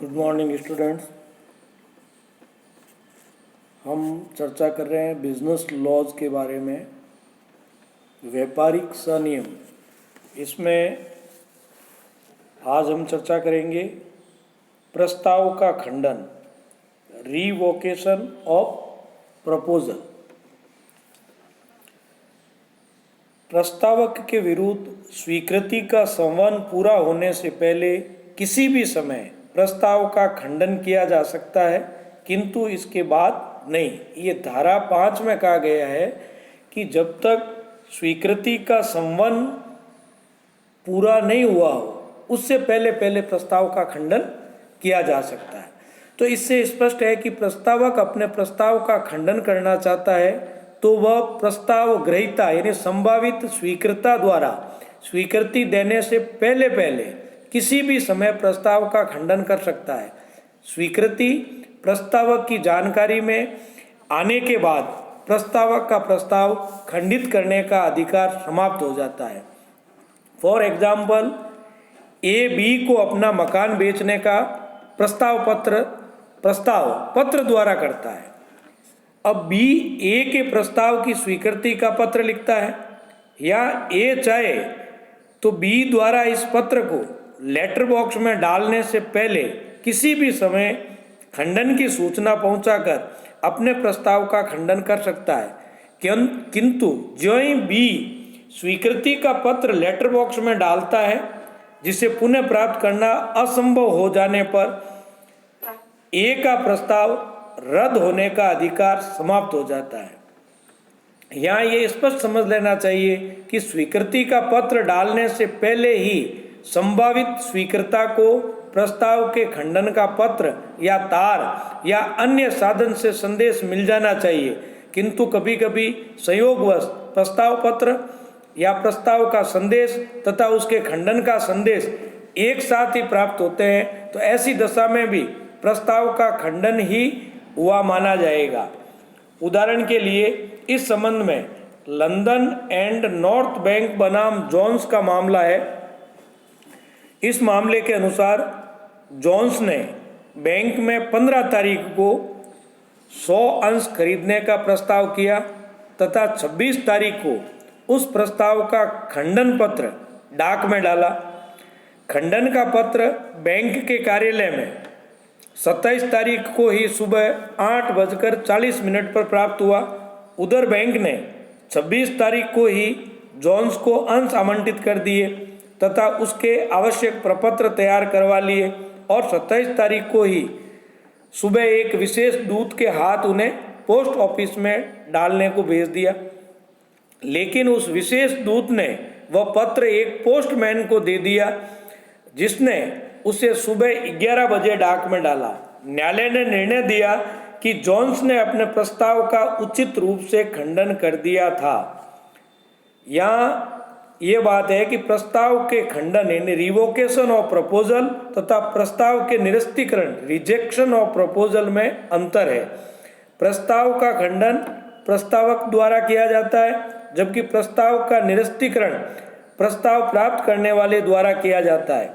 Good morning students. हम चर्चा कर रहे हैं बिजनेस लॉज के बारे में, व्यापारिक संनियम। इसमें आज हम चर्चा करेंगे प्रस्ताव का खंडन, रिवोकेशन ऑफ प्रपोजल। प्रस्तावक के विरुद्ध स्वीकृति का संवहन पूरा होने से पहले किसी भी समय प्रस्ताव का खंडन किया जा सकता है, किंतु इसके बाद नहीं। ये धारा 5 में कहा गया है कि जब तक स्वीकृति का संवहन पूरा नहीं हुआ हो उससे पहले प्रस्ताव का खंडन किया जा सकता है। तो इससे स्पष्ट है कि प्रस्तावक अपने प्रस्ताव का खंडन करना चाहता है तो वह प्रस्ताव ग्रहीता यानी संभावित स्वीकृता द्वारा स्वीकृति देने से पहले किसी भी समय प्रस्ताव का खंडन कर सकता है। स्वीकृति प्रस्तावक की जानकारी में आने के बाद प्रस्तावक का प्रस्ताव खंडित करने का अधिकार समाप्त हो जाता है। फॉर एग्जाम्पल, ए बी को अपना मकान बेचने का प्रस्ताव पत्र द्वारा करता है। अब बी ए के प्रस्ताव की स्वीकृति का पत्र लिखता है, या ए चाहे तो बी द्वारा इस पत्र को लेटर बॉक्स में डालने से पहले किसी भी समय खंडन की सूचना पहुंचाकर अपने प्रस्ताव का खंडन कर सकता है। किंतु जो ही बी स्वीकृति का पत्र लेटर बॉक्स में डालता है, जिसे पुनः प्राप्त करना असंभव हो जाने पर ए का प्रस्ताव रद्द होने का अधिकार समाप्त हो जाता है। यहाँ ये स्पष्ट समझ लेना चाहिए कि स्वीकृति का पत्र डालने से पहले ही संभावित स्वीकृता को प्रस्ताव के खंडन का पत्र या तार या अन्य साधन से संदेश मिल जाना चाहिए, किंतु कभी कभी संयोगवश प्रस्ताव पत्र या प्रस्ताव का संदेश तथा उसके खंडन का संदेश एक साथ ही प्राप्त होते हैं, तो ऐसी दशा में भी प्रस्ताव का खंडन ही हुआ माना जाएगा। उदाहरण के लिए इस संबंध में लंदन एंड नॉर्थ बैंक बनाम जोन्स का मामला है। इस मामले के अनुसार जोन्स ने बैंक में 15 तारीख को 100 अंश खरीदने का प्रस्ताव किया तथा 26 तारीख को उस प्रस्ताव का खंडन पत्र डाक में डाला। खंडन का पत्र बैंक के कार्यालय में 27 तारीख को ही सुबह 8:40 पर प्राप्त हुआ। उधर बैंक ने 26 तारीख को ही जोन्स को अंश आवंटित कर दिए तथा उसके आवश्यक प्रपत्र तैयार करवा लिए और 27 तारीख को ही सुबह एक विशेष दूत के हाथ उन्हें पोस्ट ऑफिस में डालने को भेज दिया। लेकिन उस विशेष दूत ने वह पत्र एक पोस्टमैन को दे दिया, जिसने उसे सुबह 11 बजे डाक में डाला। न्यायालय ने निर्णय दिया कि जोन्स ने अपने प्रस्ताव का उचित रूप से खंडन कर दिया था। यहाँ ये बात है कि प्रस्ताव के खंडन यानी रिवोकेशन ऑफ प्रपोजल तथा प्रस्ताव के निरस्तीकरण रिजेक्शन ऑफ प्रपोजल में अंतर है। प्रस्ताव का खंडन प्रस्तावक द्वारा किया जाता है, जबकि प्रस्ताव का निरस्तीकरण प्रस्ताव प्राप्त करने वाले द्वारा किया जाता है।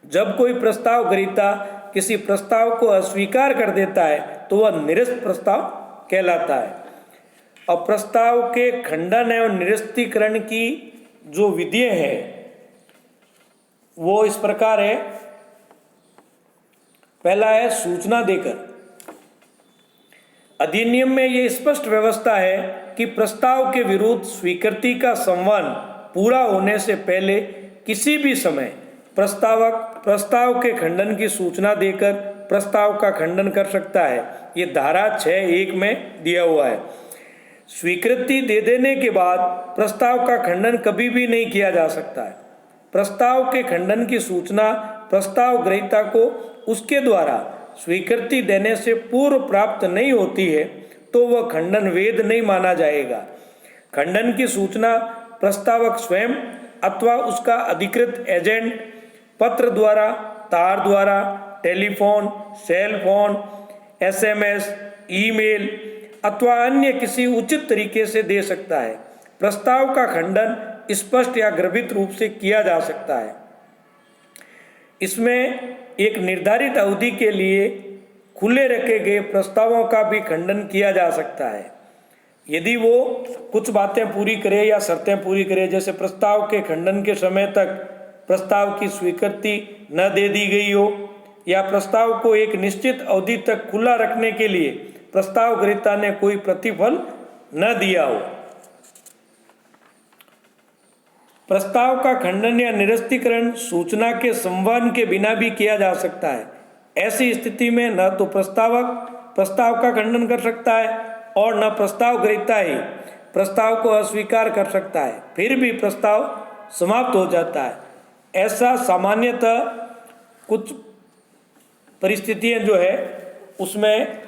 जब कोई प्रस्ताव ग्रहीता किसी प्रस्ताव को अस्वीकार कर देता है तो वह निरस्त प्रस्ताव कहलाता है। अब प्रस्ताव के खंडन एवं निरस्तीकरण की जो विधियां हैं वो इस प्रकार है। पहला है सूचना देकर। अधिनियम में ये स्पष्ट व्यवस्था है कि प्रस्ताव के विरुद्ध स्वीकृति का संवहन पूरा होने से पहले किसी भी समय प्रस्तावक प्रस्ताव के खंडन की सूचना देकर प्रस्ताव का खंडन कर सकता है। ये धारा 6(1) में दिया हुआ है। स्वीकृति दे देने के बाद प्रस्ताव का खंडन कभी भी नहीं किया जा सकता है। प्रस्ताव के खंडन की सूचना प्रस्ताव ग्रहीता को उसके द्वारा स्वीकृति देने से पूर्व प्राप्त नहीं होती है तो वह खंडन वैध नहीं माना जाएगा। खंडन की सूचना प्रस्तावक स्वयं अथवा उसका अधिकृत एजेंट पत्र द्वारा, तार द्वारा, telephone, cell phone, SMS, email अथवा अन्य किसी उचित तरीके से दे सकता है। प्रस्ताव का खंडन स्पष्ट या गर्भित रूप से किया जा सकता है। इसमें एक निर्धारित अवधि के लिए खुले रखे गए प्रस्तावों का भी खंडन किया जा सकता है यदि वो कुछ बातें पूरी करे या शर्तें पूरी करे। जैसे प्रस्ताव के खंडन के समय तक प्रस्ताव की स्वीकृति न दे दी गई हो, या प्रस्ताव को एक निश्चित अवधि तक खुला रखने के लिए प्रस्ताव ग्रहीता ने कोई प्रतिफल न दिया हो। प्रस्ताव का खंडन या निरस्तीकरण सूचना के संवहन के बिना भी किया जा सकता है। ऐसी स्थिति में न तो प्रस्तावक प्रस्ताव का खंडन कर सकता है और न प्रस्ताव ग्रहीता ही प्रस्ताव को अस्वीकार कर सकता है, फिर भी प्रस्ताव समाप्त हो जाता है। ऐसा सामान्यतः कुछ परिस्थितियां जो है उसमें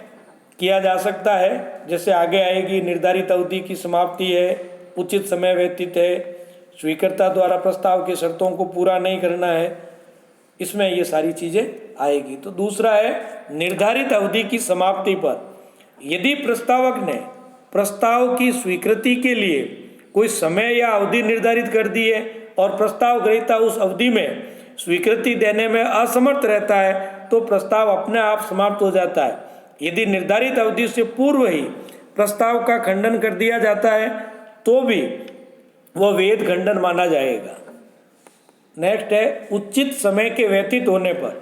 किया जा सकता है, जैसे आगे आएगी। निर्धारित अवधि की समाप्ति है, उचित समय व्यतीत है, स्वीकर्ता द्वारा प्रस्ताव की शर्तों को पूरा नहीं करना है, इसमें ये सारी चीज़ें आएगी। तो दूसरा है निर्धारित अवधि की समाप्ति पर यदि प्रस्तावक ने प्रस्ताव की स्वीकृति के लिए कोई समय या अवधि निर्धारित कर दी है और प्रस्ताव ग्रहीता उस अवधि में स्वीकृति देने में असमर्थ रहता है तो प्रस्ताव अपने आप समाप्त हो जाता है। यदि निर्धारित अवधि से पूर्व ही प्रस्ताव का खंडन कर दिया जाता है तो भी वह वेद खंडन माना जाएगा। नेक्स्ट है उचित समय के व्यतीत होने पर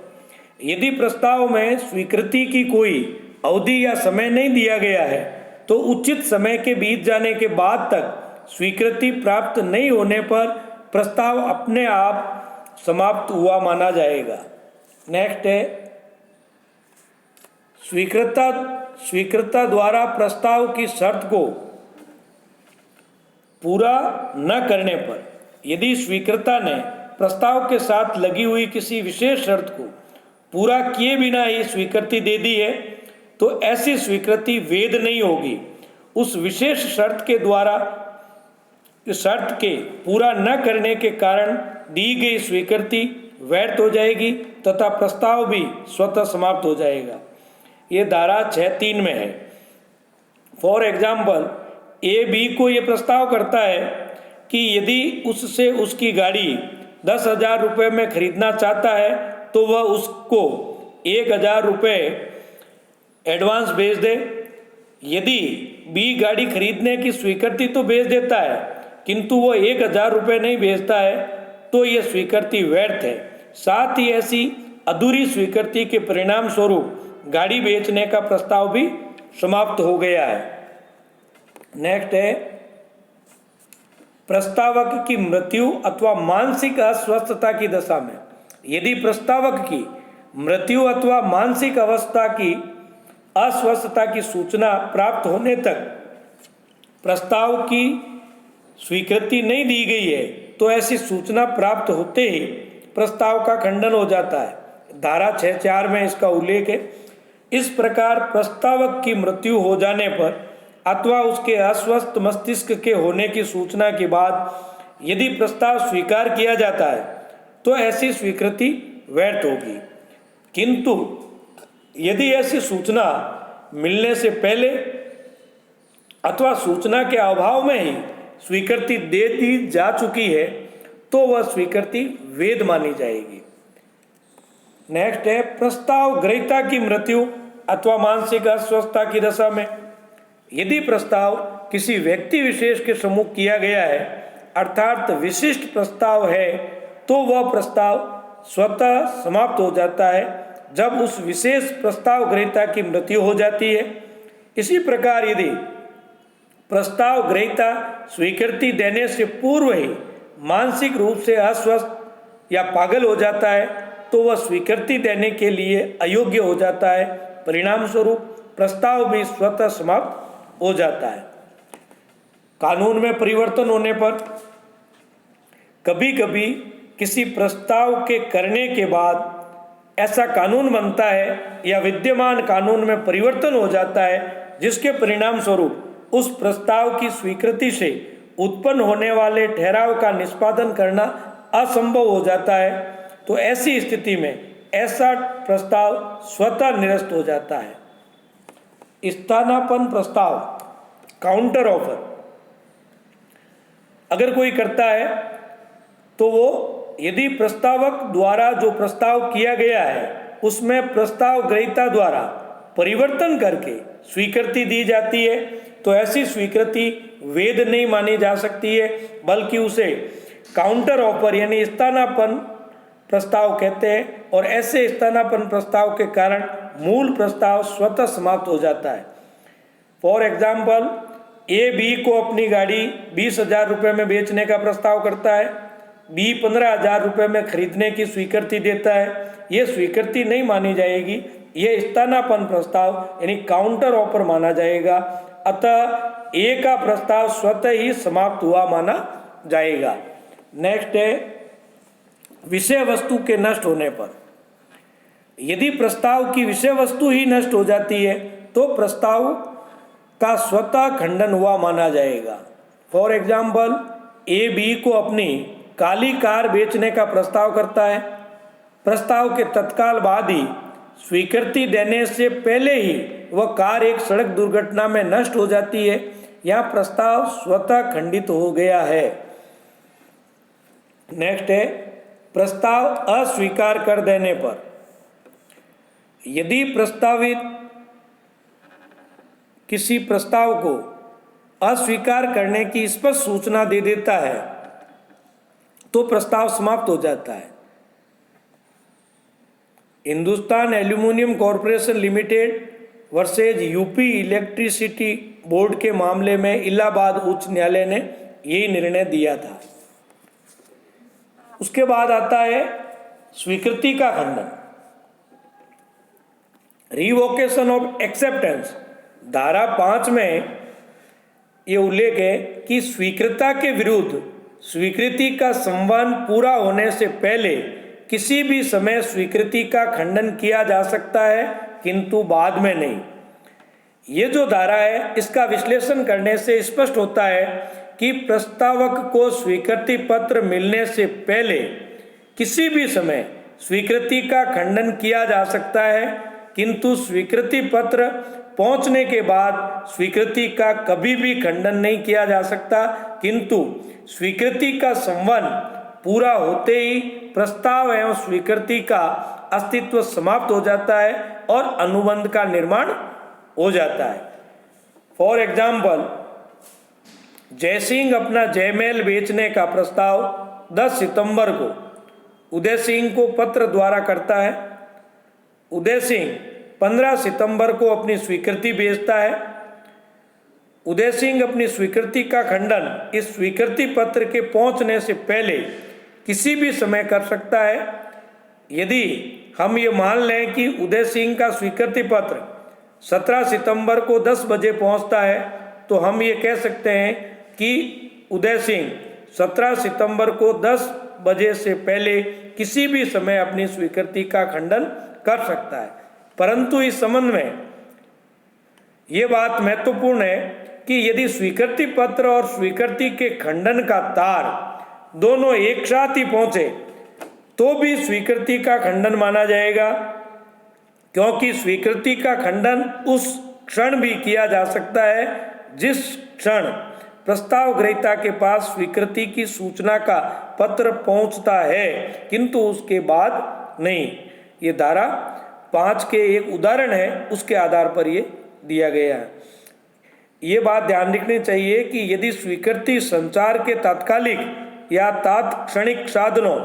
यदि प्रस्ताव में स्वीकृति की कोई अवधि या समय नहीं दिया गया है तो उचित समय के बीत जाने के बाद तक स्वीकृति प्राप्त नहीं होने पर प्रस्ताव अपने आप समाप्त हुआ माना जाएगा। नेक्स्ट है स्वीकृता द्वारा प्रस्ताव की शर्त को पूरा न करने पर यदि स्वीकृता ने प्रस्ताव के साथ लगी हुई किसी विशेष शर्त को पूरा किए बिना ही स्वीकृति दे दी है तो ऐसी स्वीकृति वैध नहीं होगी। उस विशेष शर्त के द्वारा शर्त के पूरा न करने के कारण दी गई स्वीकृति व्यर्थ हो जाएगी तथा प्रस्ताव भी स्वतः समाप्त हो जाएगा। ये धारा 6(3) में है। फॉर एग्जाम्पल ए बी को ये प्रस्ताव करता है कि यदि उससे उसकी गाड़ी 10,000 रुपये में खरीदना चाहता है तो वह उसको 1,000 रुपये एडवांस भेज दे। यदि बी गाड़ी खरीदने की स्वीकृति तो भेज देता है किंतु वह 1,000 रुपये नहीं भेजता है तो यह स्वीकृति व्यर्थ है। साथ ही ऐसी अधूरी स्वीकृति के परिणाम स्वरूप गाड़ी बेचने का प्रस्ताव भी समाप्त हो गया है। नेक्स्ट है प्रस्तावक की मृत्यु अथवा मानसिक अस्वस्थता की दशा में यदि प्रस्तावक की मृत्यु अथवा मानसिक अवस्था की अस्वस्थता की सूचना प्राप्त होने तक प्रस्ताव की स्वीकृति नहीं दी गई है तो ऐसी सूचना प्राप्त होते ही प्रस्ताव का खंडन हो जाता है। धारा 6(4) में इसका उल्लेख है। इस प्रकार प्रस्तावक की मृत्यु हो जाने पर अथवा उसके अस्वस्थ मस्तिष्क के होने की सूचना के बाद यदि प्रस्ताव स्वीकार किया जाता है तो ऐसी स्वीकृति व्यर्थ होगी। किंतु यदि ऐसी सूचना मिलने से पहले अथवा सूचना के अभाव में ही स्वीकृति दे दी जा चुकी है तो वह स्वीकृति वैध मानी जाएगी। नेक्स्ट है प्रस्ताव ग्रहीता की मृत्यु अथवा मानसिक अस्वस्थता की दशा में यदि प्रस्ताव किसी व्यक्ति विशेष के सम्मुख किया गया है अर्थात विशिष्ट प्रस्ताव है तो वह प्रस्ताव स्वतः समाप्त हो जाता है जब उस विशेष प्रस्ताव ग्रहीता की मृत्यु हो जाती है। इसी प्रकार यदि प्रस्ताव ग्रहीता स्वीकृति देने से पूर्व ही मानसिक रूप से अस्वस्थ या पागल हो जाता है तो वह स्वीकृति देने के लिए अयोग्य हो जाता है। परिणाम स्वरूप प्रस्ताव भी स्वतः समाप्त हो जाता है। कानून में परिवर्तन होने पर कभी कभी किसी प्रस्ताव के करने के बाद ऐसा कानून बनता है या विद्यमान कानून में परिवर्तन हो जाता है जिसके परिणाम स्वरूप उस प्रस्ताव की स्वीकृति से उत्पन्न होने वाले ठहराव का निष्पादन करना असंभव हो जाता है तो ऐसी स्थिति में ऐसा प्रस्ताव स्वतः निरस्त हो जाता है। स्थानापन्न प्रस्ताव काउंटर ऑफर अगर कोई करता है तो वो यदि प्रस्तावक द्वारा जो प्रस्ताव किया गया है उसमें प्रस्ताव ग्रहीता द्वारा परिवर्तन करके स्वीकृति दी जाती है तो ऐसी स्वीकृति वैध नहीं मानी जा सकती है, बल्कि उसे काउंटर ऑफर यानी स्थानापन्न प्रस्ताव कहते हैं। और ऐसे स्थानापन्न प्रस्ताव के कारण मूल प्रस्ताव स्वतः समाप्त हो जाता है। फॉर एग्जाम्पल, ए बी को अपनी गाड़ी 20,000 रुपये में बेचने का प्रस्ताव करता है, बी 15,000 रुपये में खरीदने की स्वीकृति देता है। ये स्वीकृति नहीं मानी जाएगी, ये स्थानापन्न प्रस्ताव यानी काउंटर ऑफर माना जाएगा। अतः ए का प्रस्ताव स्वतः ही समाप्त हुआ माना जाएगा। नेक्स्ट है विषय वस्तु के नष्ट होने पर। यदि प्रस्ताव की विषय वस्तु ही नष्ट हो जाती है तो प्रस्ताव का स्वतः खंडन हुआ माना जाएगा। फॉर एग्जाम्पल, ए बी को अपनी काली कार बेचने का प्रस्ताव करता है। प्रस्ताव के तत्काल बाद ही स्वीकृति देने से पहले ही वह कार एक सड़क दुर्घटना में नष्ट हो जाती है। यह प्रस्ताव स्वतः खंडित हो गया है। नेक्स्ट है प्रस्ताव अस्वीकार कर देने पर। यदि प्रस्तावित किसी प्रस्ताव को अस्वीकार करने की स्पष्ट सूचना दे देता है तो प्रस्ताव समाप्त हो जाता है। Hindustan aluminium corporation limited versus UP electricity board के मामले में इलाहाबाद उच्च न्यायालय ने यही निर्णय दिया था। उसके बाद आता है स्वीकृति का खंडन, रिवोकेशन ऑफ एक्सेप्टेंस। धारा 5 में ये उल्लेख है कि स्वीकृता के विरुद्ध स्वीकृति का संबंध पूरा होने से पहले किसी भी समय स्वीकृति का खंडन किया जा सकता है, किंतु बाद में नहीं। ये जो धारा है इसका विश्लेषण करने से स्पष्ट होता है कि प्रस्तावक को स्वीकृति पत्र मिलने से पहले किसी भी समय स्वीकृति का खंडन किया जा सकता है, किंतु स्वीकृति पत्र पहुंचने के बाद स्वीकृति का कभी भी खंडन नहीं किया जा सकता, किंतु स्वीकृति का संबंध पूरा होते ही प्रस्ताव एवं स्वीकृति का अस्तित्व समाप्त हो जाता है और अनुबंध का निर्माण हो जाता है। फॉर एग्जाम्पल, जयसिंह अपना जयमहल बेचने का प्रस्ताव 10 सितंबर को उदय सिंह को पत्र द्वारा करता है। उदय सिंह 15 सितंबर को अपनी स्वीकृति भेजता है। उदय सिंह अपनी स्वीकृति का खंडन इस स्वीकृति पत्र के पहुंचने से पहले किसी भी समय कर सकता है। यदि हम ये मान लें कि उदय सिंह का स्वीकृति पत्र 17 सितंबर को 10 बजे पहुंचता है, तो हम ये कह सकते हैं कि उदय सिंह 17 सितंबर को 10 बजे से पहले किसी भी समय अपनी स्वीकृति का खंडन कर सकता है। परंतु इस संबंध में ये बात महत्वपूर्ण है कि यदि स्वीकृति पत्र और स्वीकृति के खंडन का तार दोनों एक साथ ही पहुंचे तो भी स्वीकृति का खंडन माना जाएगा, क्योंकि स्वीकृति का खंडन उस क्षण भी किया जा सकता है जिस क्षण प्रस्ताव ग्रहीता के पास स्वीकृति की सूचना का पत्र पहुंचता है, किंतु उसके बाद नहीं। ये धारा 5 के एक उदाहरण है, उसके आधार पर ये दिया गया है। ये बात ध्यान रखनी चाहिए कि यदि स्वीकृति संचार के तात्कालिक या तात्क्षणिक साधनों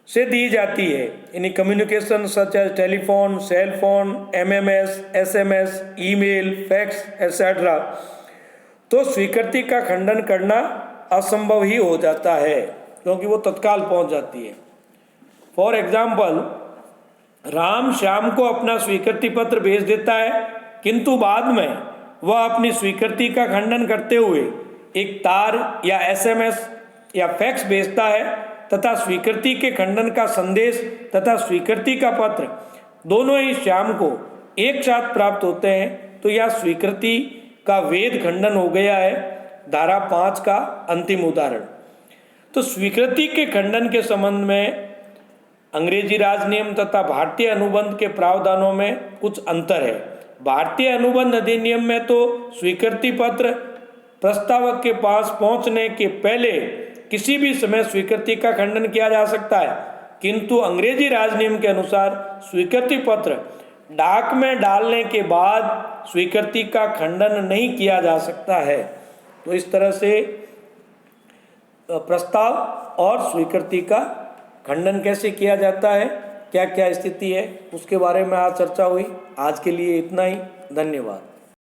से दी जाती है, यानी communication such as telephone, cell phone, MMS, SMS, email, fax etcetera, तो स्वीकृति का खंडन करना असंभव ही हो जाता है, क्योंकि वो तत्काल पहुंच जाती है। फॉर एग्जाम्पल, राम श्याम को अपना स्वीकृति पत्र भेज देता है, किंतु बाद में वह अपनी स्वीकृति का खंडन करते हुए एक तार या एसएमएस या फैक्स भेजता है तथा स्वीकृति के खंडन का संदेश तथा स्वीकृति का पत्र दोनों ही श्याम को एक साथ प्राप्त होते हैं, तो यह स्वीकृति का वैध खंडन हो गया है। धारा 5 का अंतिम उदाहरण। तो स्वीकृति के खंडन के संबंध में अंग्रेजी राज नियम तथा भारतीय अनुबंध के प्रावधानों में कुछ अंतर है। भारतीय अनुबंध अधिनियम में तो स्वीकृति पत्र प्रस्तावक के पास पहुंचने के पहले किसी भी समय स्वीकृति का खंडन किया जा सकता है, किंतु अंग्रेजी राजनियम के अनुसार स्वीकृति पत्र डाक में डालने के बाद स्वीकृति का खंडन नहीं किया जा सकता है। तो इस तरह से प्रस्ताव और स्वीकृति का खंडन कैसे किया जाता है, क्या क्या स्थिति है, उसके बारे में आज चर्चा हुई। आज के लिए इतना ही। धन्यवाद।